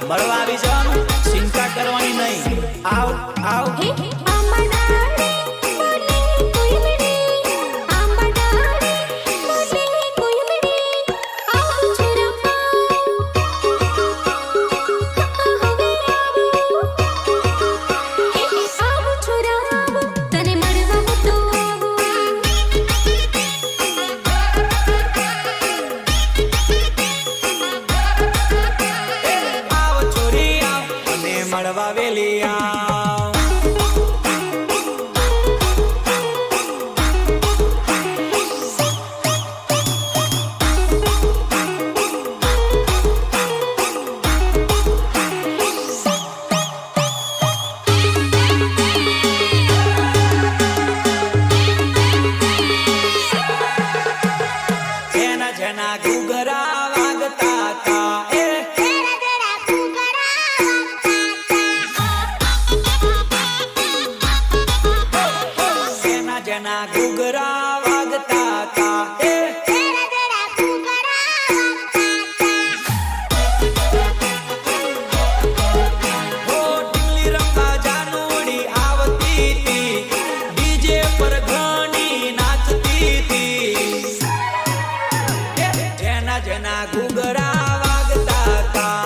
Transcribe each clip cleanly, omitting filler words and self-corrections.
મળવા આવી જવાનું, ચિંતા કરવાની નહીં. આવ આવ મળવા વેલી આવ. જેના જેના ઘૂઘરા વાગતા તા જેના ઘૂઘરા વાગતા તા ઢીલી રંગા જાનુડી આવતી તી, ડીજે પર ઘણી નાચતી તી. જેના જેના ઘૂઘરા વાગતા તા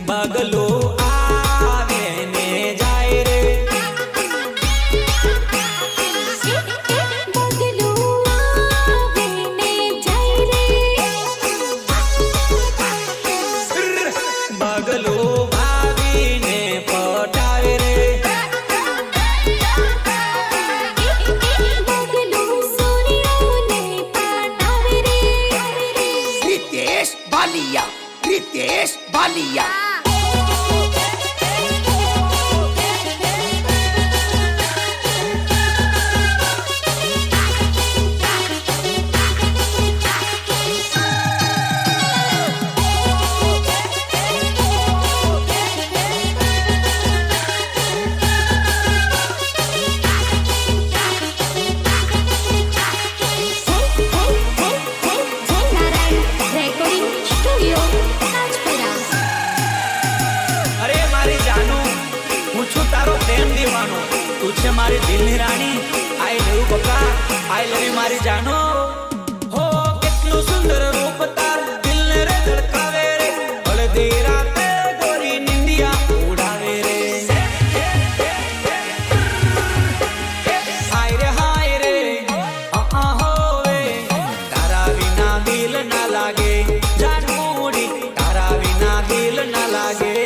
બગલો આવે ને જાય રે, બગલો આવે ને જાય રે, બગલો આવીને પટાવે રે, બગલો સોનિયોને પટાવે રે. रितेश बालिया, रितेश बालिया. તું છે મારી દિલની રાણી. આઈ લવ યુ બકા, આઈ લવ યુ મારી જાનો. હો કેટલું સુંદર રૂપ તાર દિલને રે ધડકાવે રે, હળદી રાતે ગોરી નિંદિયા ઉડાવે રે. હાય રે હોવે, તારા વિના દિલ ના લાગે, જાનમોડી તારા વિના દિલ ના લાગે.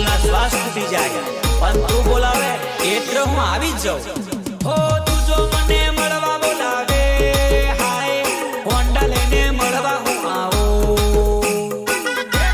ના શ્વાસ તૂટી જાય પણ તું બોલાવે એટલે હું આવી જ જાઉં હો